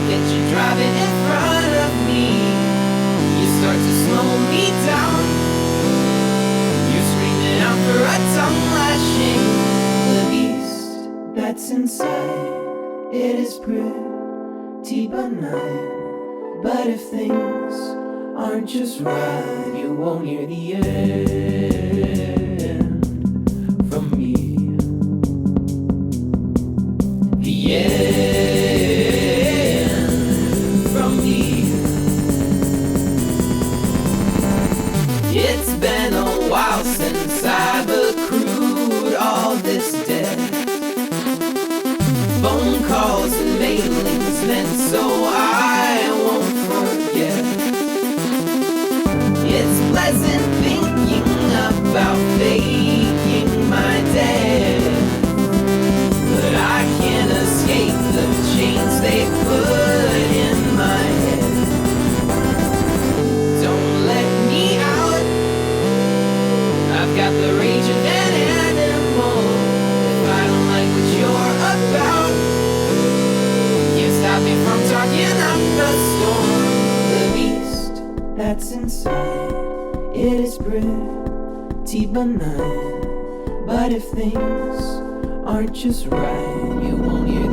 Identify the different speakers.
Speaker 1: get you driving in front of me. You start to slow me down. You're screaming out for a tongue lashing. The beast that's inside, it is pretty benign. But if things aren't just right, you won't hear the end from me. The end from me. It's been a while since I've accrued all this debt. Phone calls and mailings meant so I won't forget. It's pleasant thinking about faking my death, but I can't escape the chains they put in my head. Don't let me out. I've got the rage of an animal. If I don't like what you're about, can't stop me from talking up the storm. The beast that's inside, it is pretty benign. But if things aren't just right, you won't hear